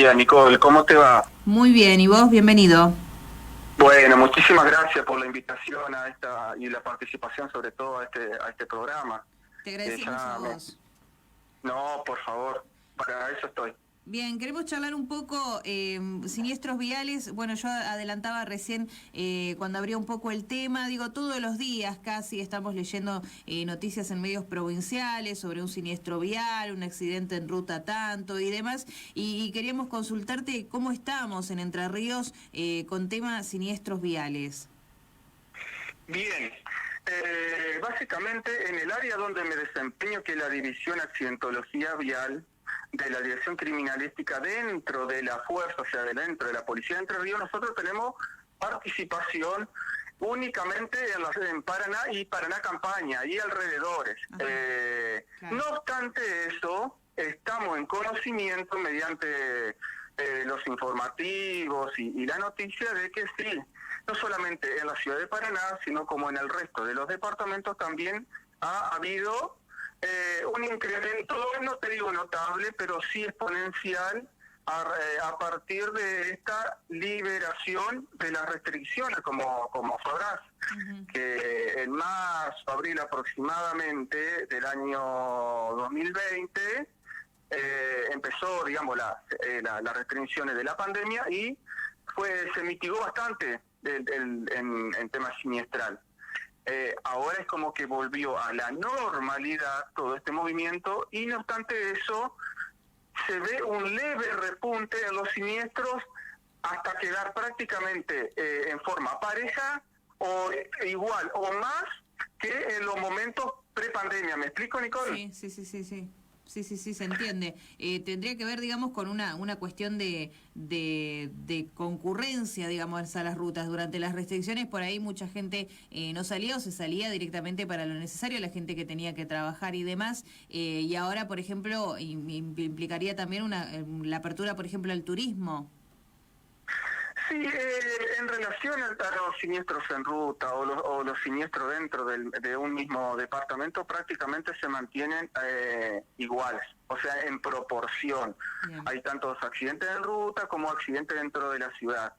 día, Nicole. ¿Cómo te va? Muy bien, ¿y vos? Bienvenido. Bueno, muchísimas gracias por la invitación a esta y la participación, sobre todo a este programa. Te agradecemos a vos. No, por favor, para eso estoy. Bien, queremos charlar un poco siniestros viales. Bueno, yo adelantaba recién cuando abría un poco el tema, digo, todos los días casi estamos leyendo noticias en medios provinciales sobre un siniestro vial, un accidente en ruta tanto y demás, y queríamos consultarte cómo estamos en Entre Ríos con temas siniestros viales. Bien, básicamente en el área donde me desempeño, que es la División Accidentología Vial de la Dirección Criminalística dentro de la fuerza, o sea, dentro de la Policía de Entre Ríos, nosotros tenemos participación únicamente en Paraná y Paraná Campaña y alrededores. Claro. No obstante eso, estamos en conocimiento mediante los informativos y la noticia de que sí, no solamente en la ciudad de Paraná, sino como en el resto de los departamentos también ha habido un incremento, no te digo notable, pero sí exponencial a partir de esta liberación de las restricciones, como sabrás, que en marzo, abril aproximadamente del año 2020 empezó, digamos, las restricciones de la pandemia y se mitigó bastante en tema siniestral. Ahora es como que volvió a la normalidad todo este movimiento y no obstante eso se ve un leve repunte en los siniestros hasta quedar prácticamente en forma pareja o igual o más que en los momentos pre-pandemia. ¿Me explico, Nicole? Sí, se entiende. Tendría que ver, digamos, con una cuestión de concurrencia, digamos, a las rutas. Durante las restricciones, por ahí mucha gente no salía o se salía directamente para lo necesario, la gente que tenía que trabajar y demás. Y ahora, por ejemplo, implicaría también la apertura, por ejemplo, al turismo. Sí, en relación a los siniestros en ruta o los siniestros dentro de un mismo departamento, prácticamente se mantienen iguales, o sea, en proporción. Bien. Hay tantos accidentes en ruta como accidentes dentro de la ciudad.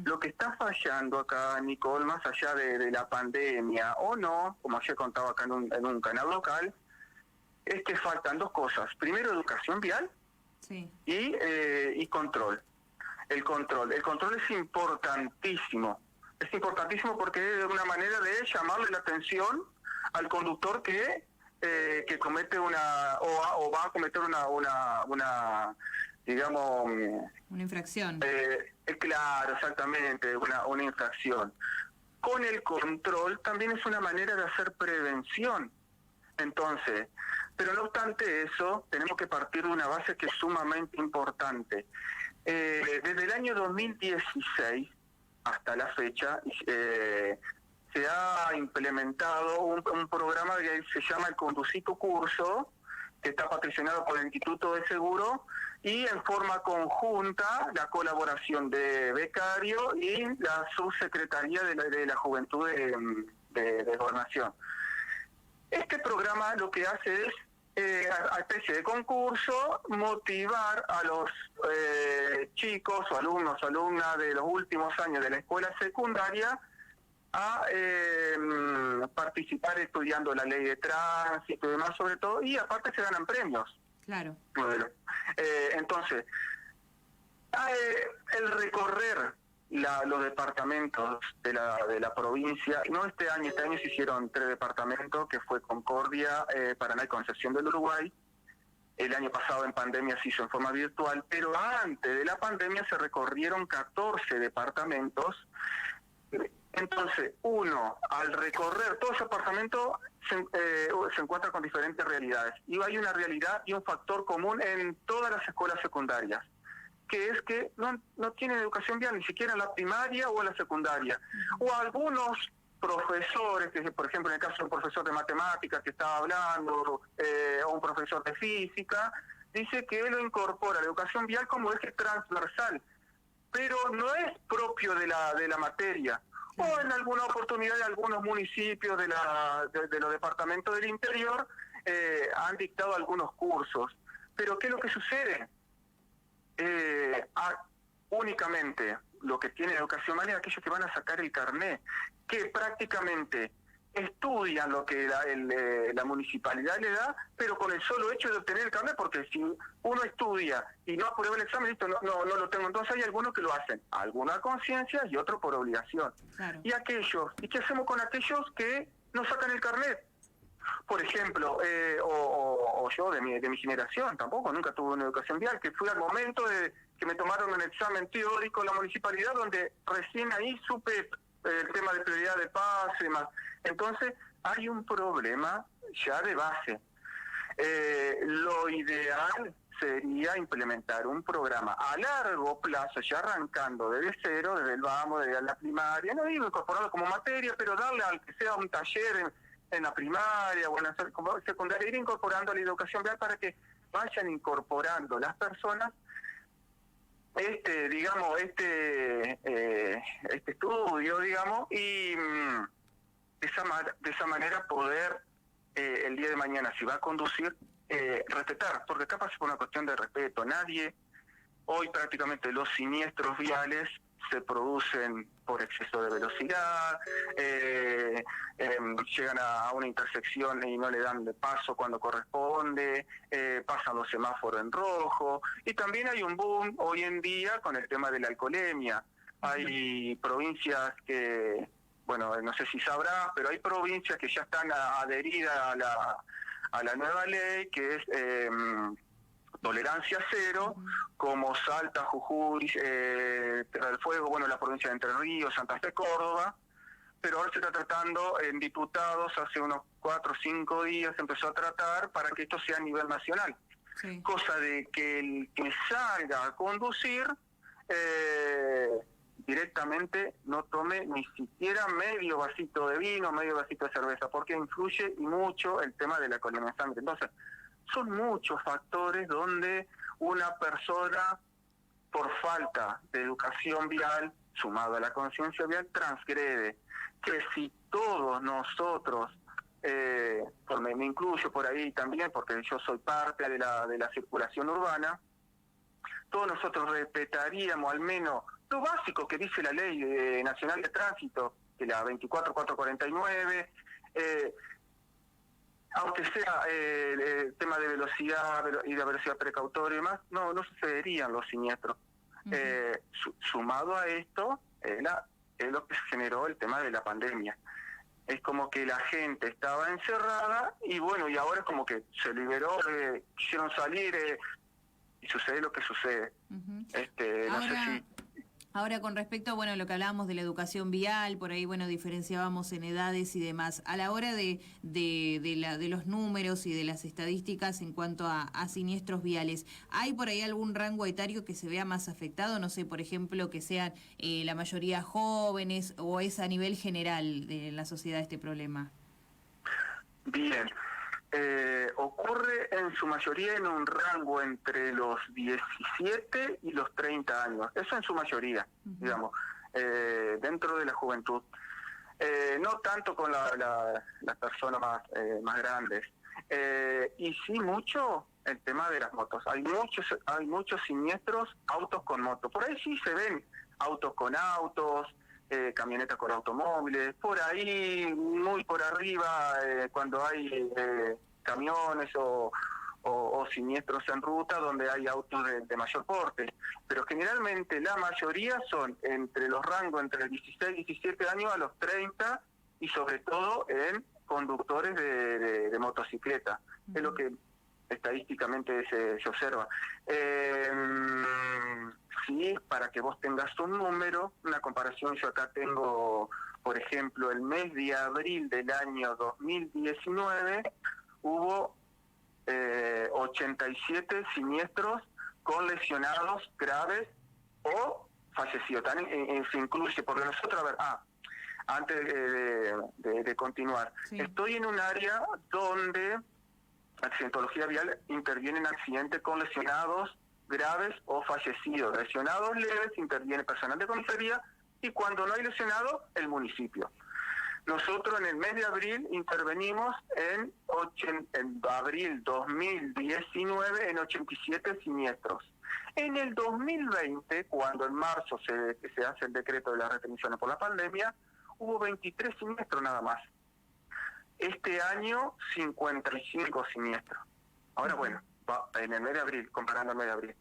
Lo que está fallando acá, Nicole, más allá de la pandemia o no, como ya contaba acá en un canal local, es que faltan dos cosas. Primero, educación vial y control. El control es importantísimo porque es una manera de llamarle la atención al conductor que comete o va a cometer una digamos, una infracción. Claro, exactamente, una infracción. Con el control también es una manera de hacer prevención. Entonces, pero no obstante eso, tenemos que partir de una base que es sumamente importante. Desde el año 2016 hasta la fecha se ha implementado un programa que se llama el Conducito Curso, que está patrocinado por el Instituto de Seguro y en forma conjunta la colaboración de Becario y la Subsecretaría de la Juventud de Gobernación. Este programa lo que hace es a especie de concurso, motivar a los chicos o alumnas de los últimos años de la escuela secundaria a participar estudiando la ley de tránsito y demás sobre todo, y aparte se ganan premios. Claro. Bueno, entonces, el recorrer los departamentos de la provincia, no este año se hicieron 3 departamentos, que fue Concordia, Paraná y Concepción del Uruguay. El año pasado en pandemia se hizo en forma virtual, pero antes de la pandemia se recorrieron 14 departamentos. Entonces, uno, al recorrer todos esos departamentos, se encuentra con diferentes realidades. Y hay una realidad y un factor común en todas las escuelas secundarias, que es que no tienen educación vial, ni siquiera en la primaria o en la secundaria. O algunos profesores, que por ejemplo en el caso de un profesor de matemáticas que estaba hablando, o un profesor de física, dice que él lo incorpora la educación vial como eje transversal, pero no es propio de la materia. O en alguna oportunidad algunos municipios de los departamentos del interior han dictado algunos cursos. Pero ¿qué es lo que sucede? únicamente lo que tiene educación vial es aquellos que van a sacar el carnet, que prácticamente estudian lo que la municipalidad le da, pero con el solo hecho de obtener el carnet, porque si uno estudia y no aprueba el examen, listo, no lo tengo. Entonces hay algunos que lo hacen, algunos a conciencia y otros por obligación. Claro. ¿Y qué hacemos con aquellos que no sacan el carnet? Por ejemplo, o yo de mi generación, tampoco, nunca tuve una educación vial, que fue al momento de que me tomaron un examen teórico en la municipalidad, donde recién ahí supe el tema de prioridad de pase y más. Entonces, hay un problema ya de base. Lo ideal sería implementar un programa a largo plazo, ya arrancando desde cero, desde el vamos, desde la primaria, no digo incorporarlo como materia, pero darle al que sea un taller en la primaria o en la secundaria, ir incorporando la educación vial para que vayan incorporando las personas este estudio, digamos, y de esa manera poder el día de mañana, si va a conducir, respetar, porque acá pasa por una cuestión de respeto. Hoy prácticamente los siniestros viales se producen por exceso de velocidad, llegan a una intersección y no le dan de paso cuando corresponde, pasan los semáforos en rojo, y también hay un boom hoy en día con el tema de la alcoholemia. Hay provincias que, bueno, no sé si sabrás, pero hay provincias que ya están adheridas a la nueva ley, que es tolerancia cero, como Salta, Jujuy, Tierra del Fuego, bueno, la provincia de Entre Ríos, Santa Fe, Córdoba, pero ahora se está tratando en diputados, hace unos 4 o 5 días se empezó a tratar para que esto sea a nivel nacional. Sí. Cosa de que el que salga a conducir directamente no tome ni siquiera medio vasito de vino, medio vasito de cerveza, porque influye mucho el tema de la alcoholemia en sangre. Entonces, son muchos factores donde una persona, por falta de educación vial, sumado a la conciencia vial, transgrede. Que si todos nosotros, me incluyo por ahí también, porque yo soy parte de la circulación urbana, todos nosotros respetaríamos al menos lo básico que dice la Ley Nacional de Tránsito, que la 24449, aunque sea el tema de velocidad y la velocidad precautoria y demás, no sucederían los siniestros. Sumado a esto, es lo que generó el tema de la pandemia. Es como que la gente estaba encerrada y bueno, y ahora es como que se liberó, quisieron salir y sucede lo que sucede. No sé si... Ahora, con respecto bueno, a lo que hablábamos de la educación vial, por ahí, bueno, diferenciábamos en edades y demás. A la hora de los números y de las estadísticas en cuanto a siniestros viales, ¿hay por ahí algún rango etario que se vea más afectado? No sé, por ejemplo, que sean la mayoría jóvenes, o es a nivel general de la sociedad este problema. Bien. Ocurre en su mayoría en un rango entre los 17 y los 30 años. Eso en su mayoría, digamos, dentro de la juventud. No tanto con las personas más grandes. Y sí mucho el tema de las motos. Hay muchos siniestros autos con motos. Por ahí sí se ven autos con autos, camionetas con automóviles, por ahí, muy por arriba, cuando hay camiones o siniestros en ruta donde hay autos de mayor porte. Pero generalmente la mayoría son entre los rangos entre 16 y 17 años a los 30 y sobre todo en conductores de motocicleta. Es lo que estadísticamente se observa. Sí, para que vos tengas un número, una comparación, yo acá tengo, por ejemplo, el mes de abril del año 2019, hubo 87 siniestros con lesionados graves o fallecidos. Se incluye, porque nosotros, antes de continuar, sí. Estoy en un área donde accidentología vial interviene en accidentes con lesionados graves o fallecidos. Lesionados leves interviene personal de comisaría y cuando no hay lesionados, el municipio. Nosotros en el mes de abril intervenimos en abril 2019 en 87 siniestros. En el 2020, cuando en marzo se hace el decreto de las restricciones por la pandemia, hubo 23 siniestros nada más. Este año, 55 siniestros. Ahora, bueno, en el mes de abril, comparando el mes de abril.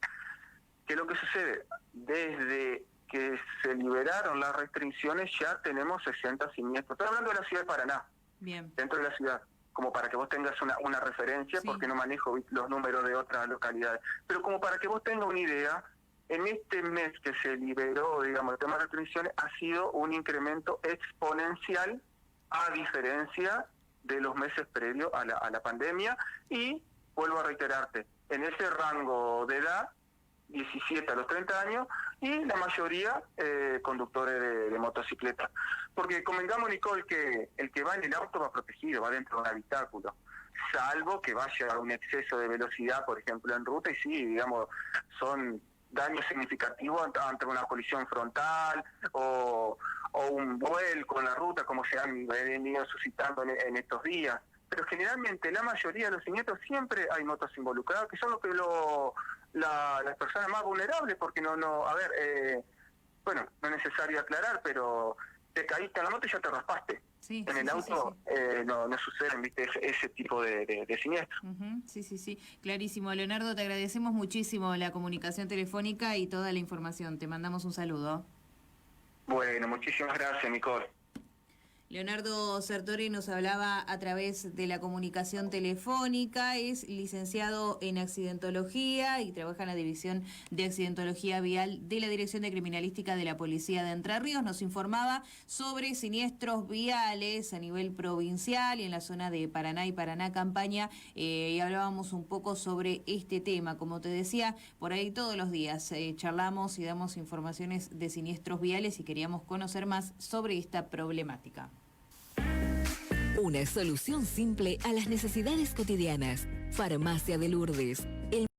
¿Qué es lo que sucede? Desde que se liberaron las restricciones ya tenemos 60 siniestros. Estoy hablando de la ciudad de Paraná. Bien. Dentro de la ciudad, como para que vos tengas una referencia, sí, porque no manejo los números de otras localidades. Pero como para que vos tengas una idea, en este mes que se liberó, digamos, el tema de restricciones, ha sido un incremento exponencial a diferencia de los meses previos a la pandemia. Y vuelvo a reiterarte, en ese rango de edad, 17 a los 30 años, y la mayoría conductores de motocicleta. Porque convengamos, Nicole, que el que va en el auto va protegido, va dentro de un habitáculo, salvo que vaya a un exceso de velocidad, por ejemplo, en ruta, y sí, digamos, son daños significativos ante una colisión frontal o un vuelco en la ruta, como se han venido suscitando en estos días. Pero generalmente la mayoría de los siniestros siempre hay motos involucradas, que son las personas más vulnerables, porque bueno, no es necesario aclarar, pero te caíste en la moto y ya te raspaste. Sí, en el auto no suceden, ¿viste? Ese tipo de siniestros. Sí, clarísimo. Leonardo, te agradecemos muchísimo la comunicación telefónica y toda la información. Te mandamos un saludo. Bueno, muchísimas gracias, Nicole. Leonardo Sertori nos hablaba a través de la comunicación telefónica, es licenciado en accidentología y trabaja en la División de Accidentología Vial de la Dirección de Criminalística de la Policía de Entre Ríos. Nos informaba sobre siniestros viales a nivel provincial y en la zona de Paraná y Paraná Campaña, y hablábamos un poco sobre este tema. Como te decía, por ahí todos los días charlamos y damos informaciones de siniestros viales y queríamos conocer más sobre esta problemática. Una solución simple a las necesidades cotidianas. Farmacia de Lourdes.